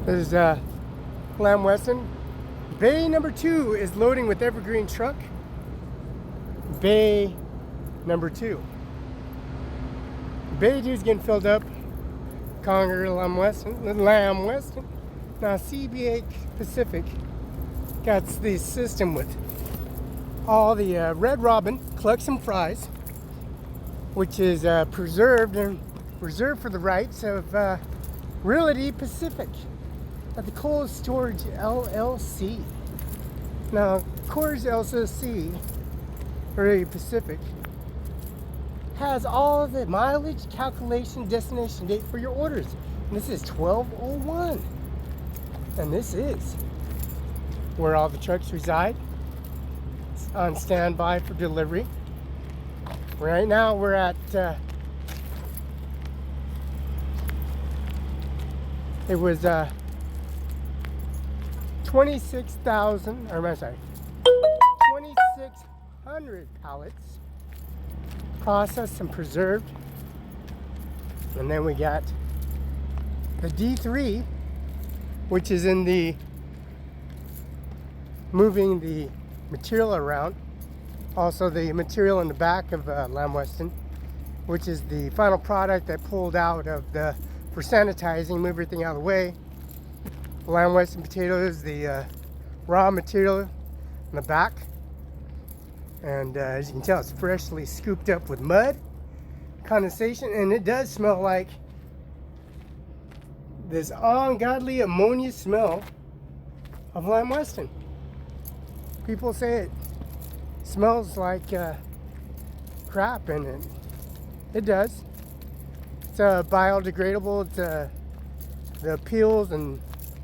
There's Lamb Weston. Bay number 2 is loading with Evergreen truck. Bay number 2. Bay 2 is getting filled up. Conger, Lamb Weston. Now CBA Pacific got the system with all the Red Robin collects and fries, which is preserved and reserved for the rights of Realty Pacific at the Cold Storage LLC. Now, Coors LLC, Realty Pacific, has all of the mileage calculation destination date for your orders. And this is 1201. And this is where all the trucks reside. It's on standby for delivery. Right now we're at it was 2,600 pallets processed and preserved. And then we got the D3, which is in the moving the material around. Also the material in the back of Lamb Weston, which is the final product that pulled out of the for sanitizing, move everything out of the way. Lamb Weston potatoes, the raw material in the back. And as you can tell, it's freshly scooped up with mud, condensation, and it does smell like this ungodly ammonia smell of Lamb Weston. People say it smells like crap, and it does. It's biodegradable. It's the peels and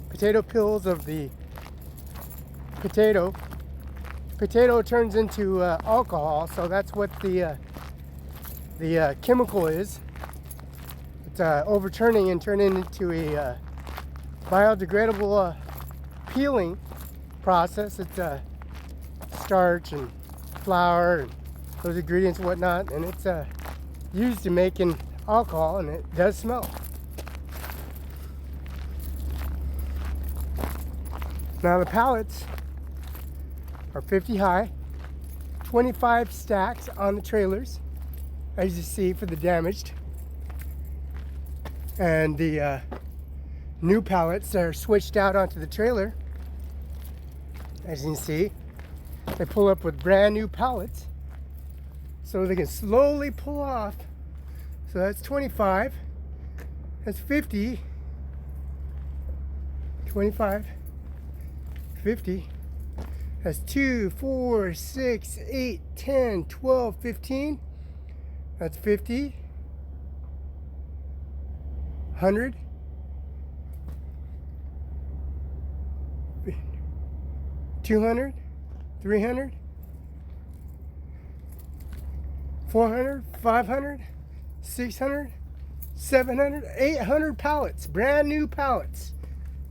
potato peels of the potato. Potato turns into alcohol, so that's what the chemical is. It's overturning and turning into a biodegradable peeling process. It's starch and flour and those ingredients and whatnot, and it's used in making alcohol, and it does smell. Now the pallets are 50 high, 25 stacks on the trailers, as you see, for the damaged. And the new pallets are switched out onto the trailer. As you can see, they pull up with brand new pallets so they can slowly pull off. So that's 25, that's 50, 25, 50. That's 2, 4, 6, 8, 10, 12, 15. That's 50. 100. 200. 300. 400. 500. 600. 700. 800 pallets. Brand new pallets.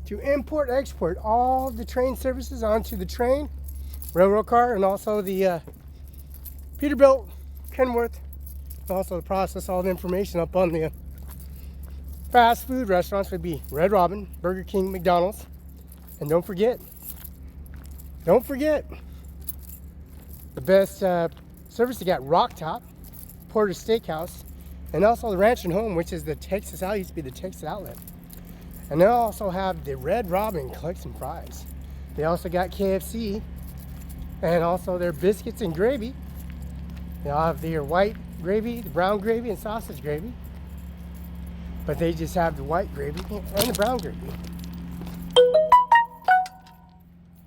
To import, export all the train services onto the train, railroad car, and also the Peterbilt, Kenworth, and also to process all the information up on the fast food restaurants would be Red Robin, Burger King, McDonald's. And don't forget the best service you got, Rock Top, Porter Steakhouse, and also the Ranch and Home, which is the Texas Outlet, used to be the Texas Outlet. And they also have the Red Robin collection fries. They also got KFC, and also their biscuits and gravy. They all have their white gravy, the brown gravy, and sausage gravy. But they just have the white gravy and the brown gravy.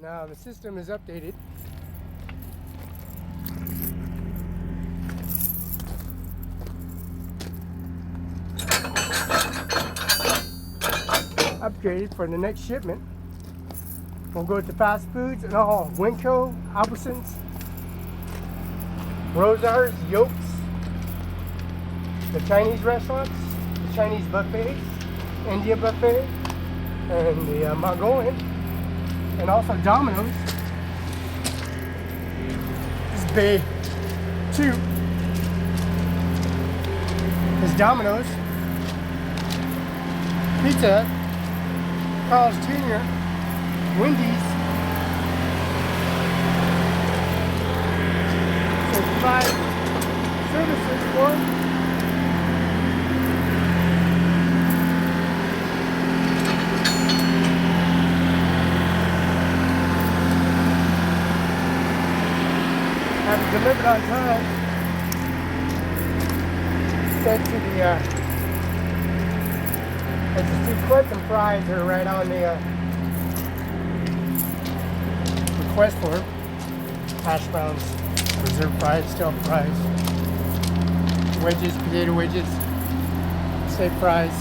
Now the system is updated. Upgraded for the next shipment. We'll go to fast foods and all Winco, Albertsons, Rosars, Yokes, the Chinese restaurants, the Chinese buffets, India buffet, and the Mongolian, and also Domino's. This is Bay 2. This is Domino's, Pizza Hut, College Junior, Wendy's. So provide services for have it delivered on time. Sent to the I just do some fries that are right on the request form. Hash browns, reserve fries, stealth fries, wedges, potato wedges, steak fries,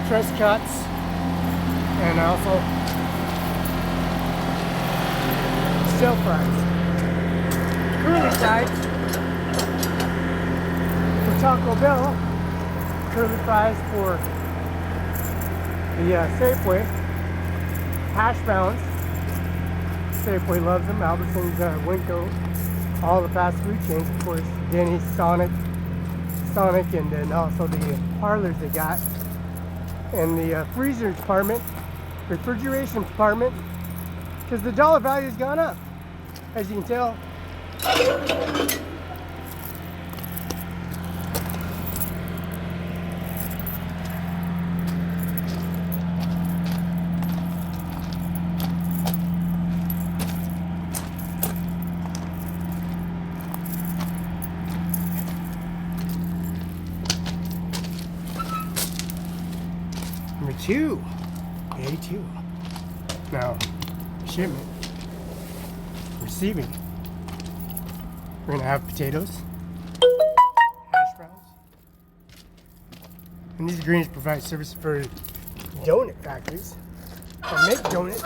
fresh cuts, and also stealth fries. Curly sides for Taco Bell. Curly fries for the Safeway. Hash browns. Safeway loves them. Albertsons, Winco, all the fast food chains, of course. Denny's, Sonic, and then also the parlors they got. And the freezer department, refrigeration department, because the dollar value has gone up, as you can tell. Number 2, day 2. Now, shipment, receiving. We're gonna have potatoes, hash browns, and these greens provide service for donut factories that make donuts,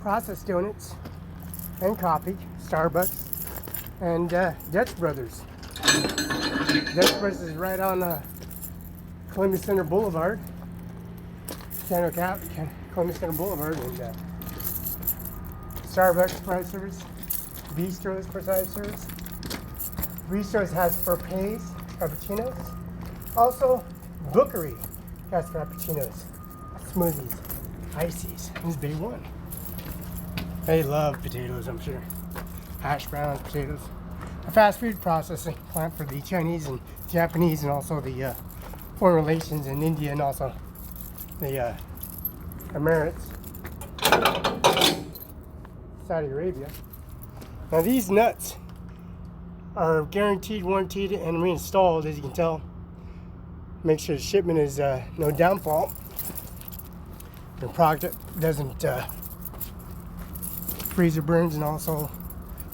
process donuts, and coffee. Starbucks and Dutch Brothers. Dutch Brothers is right on Columbia Center Boulevard, Columbia Center Boulevard, and Starbucks provide service. Bistros provide service. Bistros has frappes, frappuccinos. Also, Bookery has frappuccinos, smoothies, ices. This is day 1. They love potatoes, I'm sure. Hash browns, potatoes. A fast food processing plant for the Chinese and Japanese, and also the foreign relations in India, and also the Emirates, Saudi Arabia. Now these nuts are guaranteed, warranted, and reinstalled, as you can tell. Make sure the shipment is no downfall. The product doesn't freezer burns, and also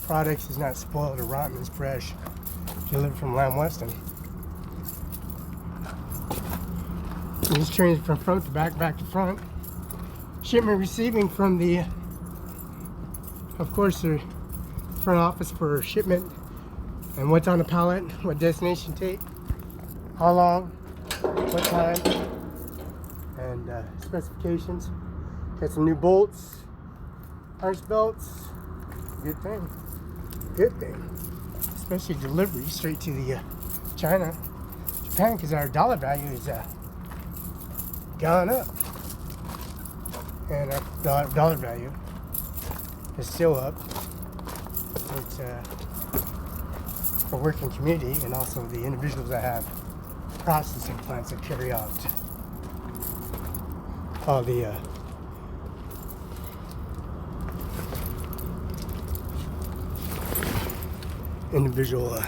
products is not spoiled or rotten, it's fresh. Delivered from Lamb Weston. These trains from front to back, back to front. Shipment receiving from the, of course, the front office for shipment, and what's on the pallet, what destination take, how long, what time, and specifications. Got some new bolts, harness belts. Good thing. Good thing. Especially delivery straight to the Japan, because our dollar value is gone up, and our dollar value is still up. It's a working community, and also the individuals that have processing plants that carry out all the individual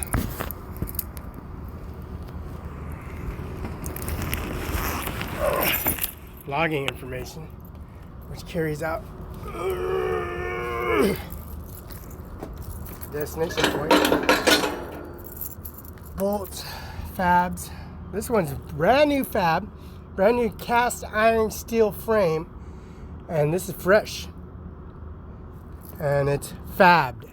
logging information, which carries out destination point. Bolts, fabs. This one's brand new fab, brand new cast iron steel frame, and this is fresh. And it's fabbed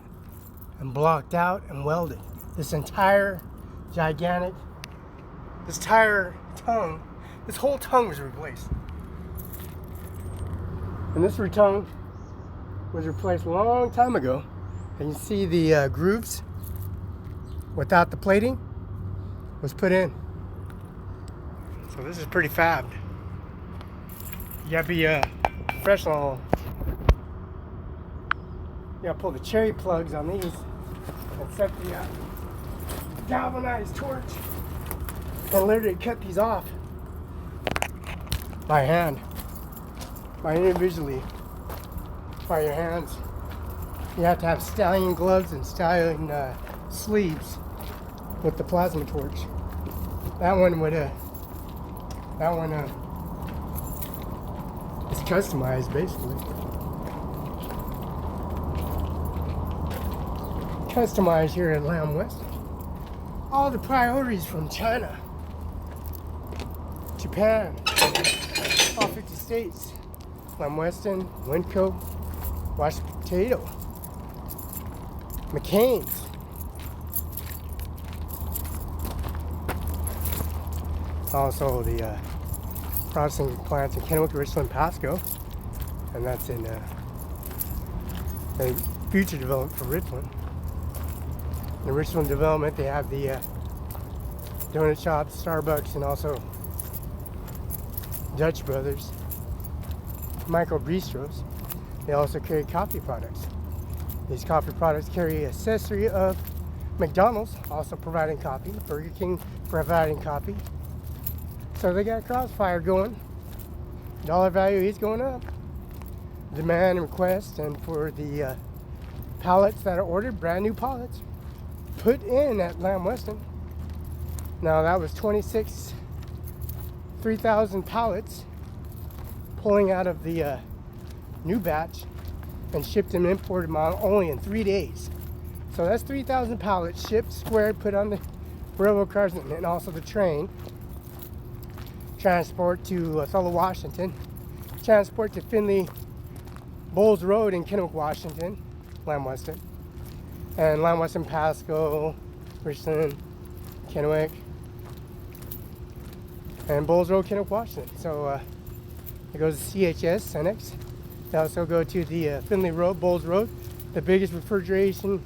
and blocked out and welded. This entire gigantic, this entire tongue, this whole tongue was replaced. And this tongue was replaced a long time ago. And you see the grooves without the plating was put in. So this is pretty fabbed. You gotta be a professional. You gotta pull the cherry plugs on these and set the galvanized torch and literally cut these off by hand, by individually, by your hands. You have to have stallion gloves and stallion sleeves with the plasma torch. That one is customized basically. Customized here at Lamb West. All the priorities from China, Japan, all 50 states, Lamb Weston, Winco, Washed Potato, McCain's. Also the processing plants in Kennewick, Richland, Pasco, and that's in a future development for Richland. In the Richland development, they have the donut shops, Starbucks, and also Dutch Brothers, micro bistros. They also carry coffee products. These coffee products carry accessory of McDonald's, also providing coffee, Burger King providing coffee. So they got a crossfire going. Dollar value is going up. Demand and request, and for the pallets that are ordered, brand new pallets, put in at Lamb Weston. Now that was 3,000 pallets pulling out of the new batch and shipped and imported them out only in 3 days. So that's 3,000 pallets shipped, squared, put on the railroad cars and also the train. Transport to Othello, Washington. Transport to Finley Bowles Road in Kennewick, Washington, Lamb Weston. And Lamb Weston, Pasco, Richland, Kennewick, and Bowles Road, Kennewick, Washington. So it goes to CHS, Cenex. They also go to the Finley Road, Bowles Road, the biggest refrigeration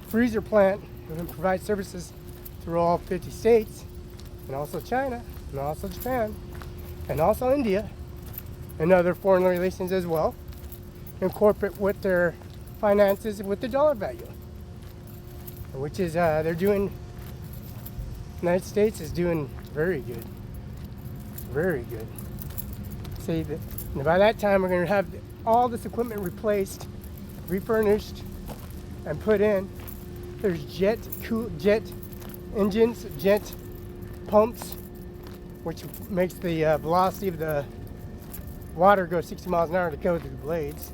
freezer plant, and provides services through all 50 states, and also China, and also Japan, and also India, and other foreign relations as well. Incorporate with their finances with the dollar value, which is they're doing. United States is doing very good, very good. See that by that time we're going to have all this equipment replaced, refurnished, and put in. There's jet engines, jet pumps, which makes the velocity of the water go 60 miles an hour to go through the blades.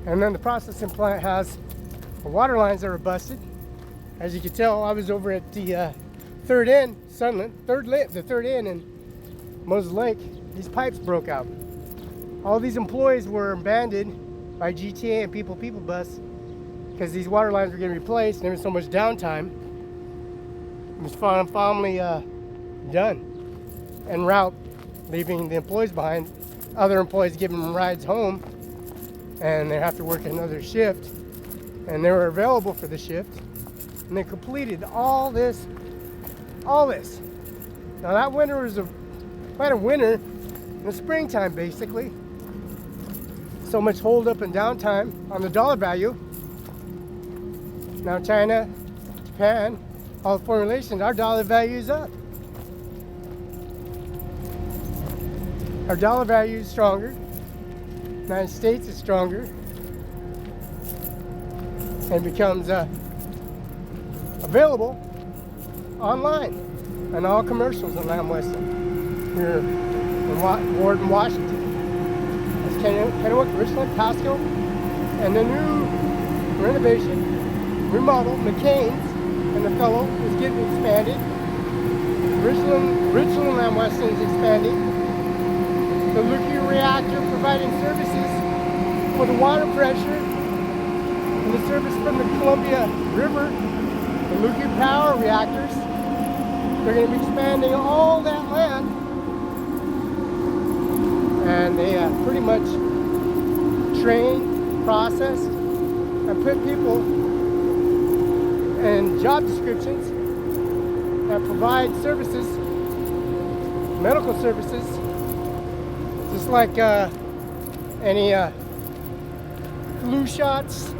And then the processing plant has the water lines that are busted. As you can tell, I was over at the third end, Sunland, the third end in Moses Lake. These pipes broke out. All these employees were abandoned by GTA and People Bus because these water lines were getting replaced and there was so much downtime. It was finally done en route, leaving the employees behind. Other employees giving them rides home, and they have to work another shift, and they were available for the shift, and they completed all this. Now that winter was quite a winter in the springtime, basically. So much hold up and downtime on the dollar value. Now China, Japan, all the foreign relations, our dollar value is up. Our dollar value is stronger. United States is stronger, and becomes available online and all commercials in Lamb Weston here in Warden, Washington. It's Kennewick, Richland, Pasco, and the new renovation, remodel, McCain's and Othello is getting expanded. Richland Lamb Weston is expanding. The nuclear reactor providing services for the water pressure and the service from the Columbia River, the nuclear power reactors. They're going to be expanding all that land, and they pretty much trained, processed, and put people in job descriptions that provide services, medical services, Just like any flu shots,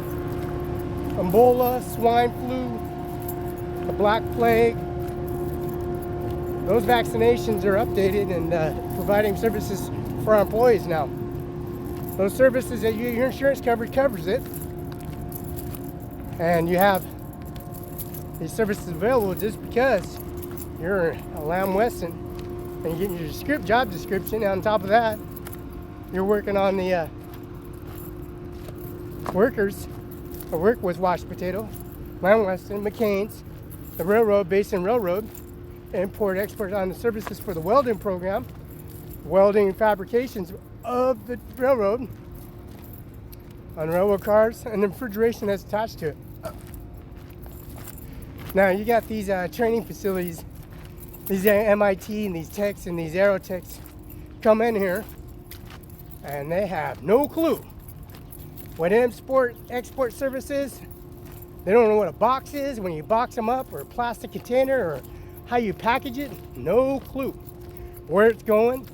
Ebola, swine flu, the Black Plague. Those vaccinations are updated and providing services for our employees now. Those services that your insurance coverage covers it. And you have these services available just because you're a Lamb Weston and you're getting your job description. And on top of that, you're working on the workers, or work with Washed Potato, Lamb Weston, McCain's, the railroad, Basin Railroad, import, export on the services for the welding program, welding fabrications of the railroad, on railroad cars, and the refrigeration that's attached to it. Now you got these training facilities, these MIT and these techs and these aero techs come in here and they have no clue what export service is. They don't know what a box is when you box them up, or a plastic container, or how you package it. No clue where it's going,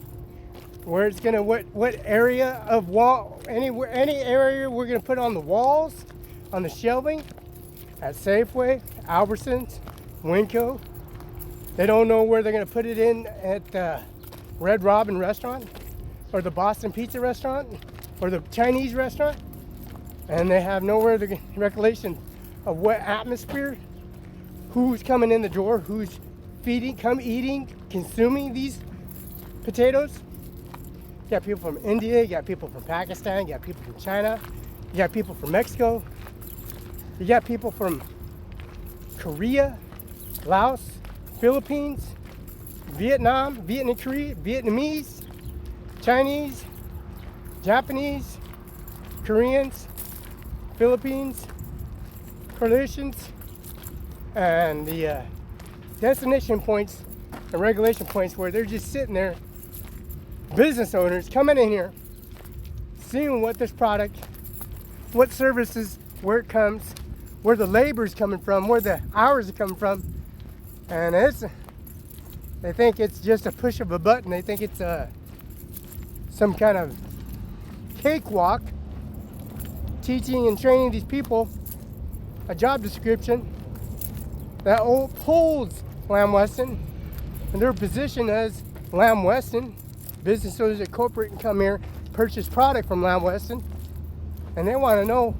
where it's gonna, what area of wall, any area we're gonna put on the walls, on the shelving at Safeway, Albertsons, Winco. They don't know where they're gonna put it in at the Red Robin restaurant, or the Boston Pizza restaurant, or the Chinese restaurant, and they have nowhere the recollection of what atmosphere, who's coming in the door, who's eating, consuming these potatoes. You got people from India, you got people from Pakistan, you got people from China, you got people from Mexico, you got people from Korea, Laos, Philippines, Vietnam, Vietnamese, Chinese, Japanese, Koreans, Philippines, Croatians, and the destination points and regulation points where they're just sitting there, business owners coming in here, seeing what this product, what services, where it comes, where the labor is coming from, where the hours are coming from, and they think it's just a push of a button. They think it's some kind of cakewalk, teaching and training these people a job description that upholds Lamb Weston and their position as Lamb Weston. Business owners at corporate can come here, purchase product from Lamb Weston, and they want to know,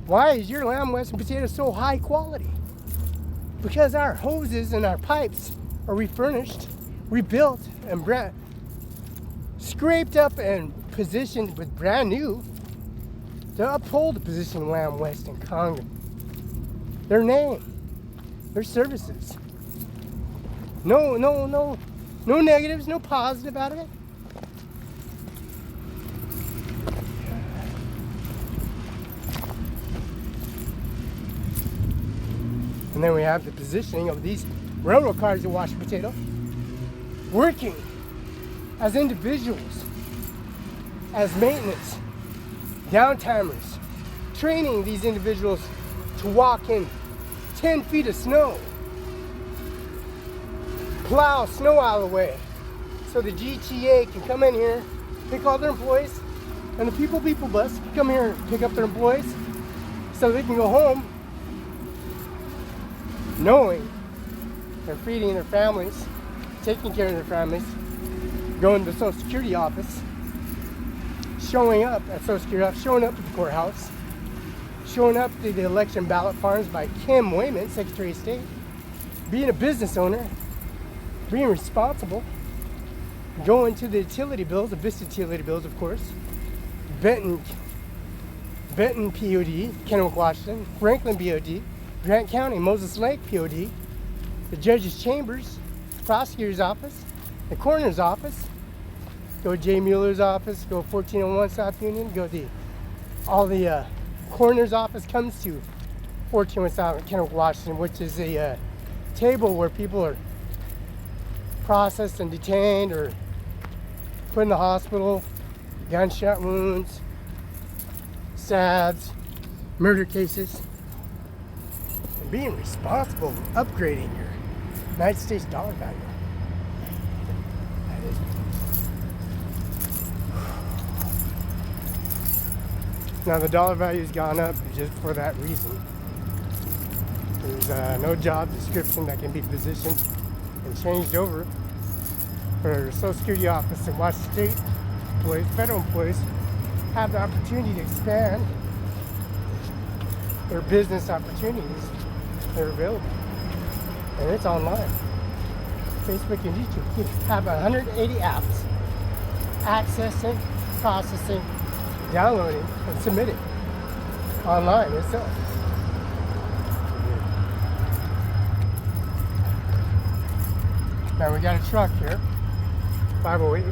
why is your Lamb Weston potato so high quality? Because our hoses and our pipes are refurnished, rebuilt, and scraped up and positioned with brand new to uphold the position of Lamb Weston Congan. Their name, their services. No negatives, no positive out of it. And then we have the positioning of these railroad cars that wash potato, working as individuals, as maintenance, downtimers, training these individuals to walk in 10 feet of snow, plow snow out of the way, so the GTA can come in here, pick all their employees, and the people bus can come here and pick up their employees so they can go home knowing they're feeding their families, taking care of their families, going to the Social Security office, showing up at Social Security office, showing up at the courthouse, showing up to the election ballot farms by Kim Wayman, Secretary of State, being a business owner, being responsible, going to the utility bills, the Vista utility bills, of course, Benton POD, Kennewick, Washington, Franklin BOD, Grant County, Moses Lake POD, the judge's chambers, prosecutor's office, the coroner's office, go to Jay Mueller's office, go 1401 South Union, go to all the coroner's office comes to 1401 South Kennewick, Washington, which is a table where people are processed and detained or put in the hospital, gunshot wounds, stabs, murder cases. And being responsible for upgrading your United States dollar value. Now the dollar value's gone up just for that reason. There's no job description that can be positioned and changed over for Social Security office and watch state employees, federal employees have the opportunity to expand their business opportunities that are available. And it's online. Facebook and YouTube. You have 180 apps accessing, processing, downloading, and submitting online itself. Now we got a truck here, 508.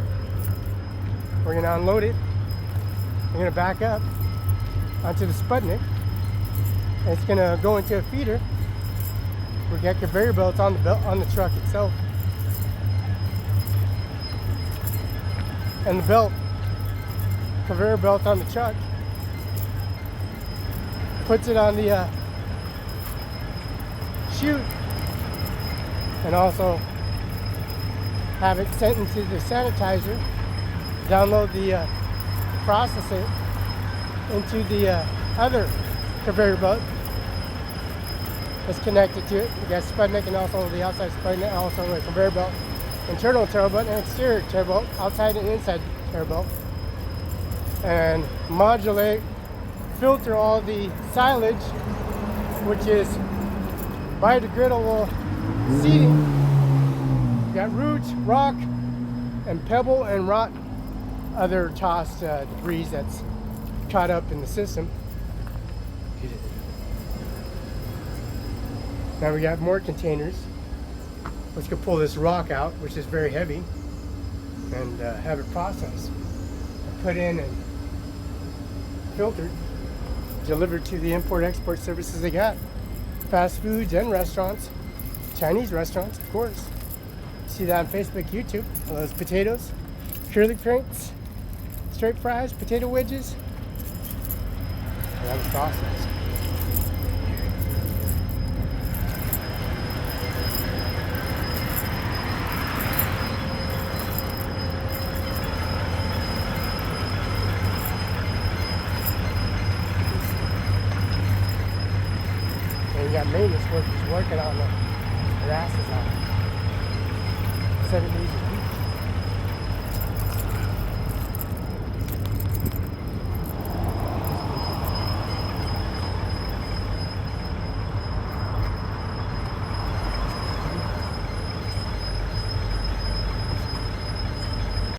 We're gonna unload it. We're gonna back up onto the Sputnik. And it's gonna go into a feeder. We got conveyor belts on the truck itself. And the belt, conveyor belt on the truck, puts it on the chute, and also have it sent into the sanitizer, download the process it into the other conveyor belt that's connected to it. You got Sputnik and also the outside Sputnik, also a conveyor belt, internal turbo belt and exterior turbo belt, outside and inside turbo belt, and modulate, filter all the silage, which is biodegradable seeding. You got roots, rock, and pebble and rock, other tossed debris that's caught up in the system. Now we got more containers, which can pull this rock out, which is very heavy, and have it processed, put in and filtered, delivered to the import-export services they got. Fast foods and restaurants, Chinese restaurants, of course. See that on Facebook, YouTube. All those potatoes, curly prints, straight fries, potato wedges. And that was processed. And you got maintenance workers working on their asses off. 7 days.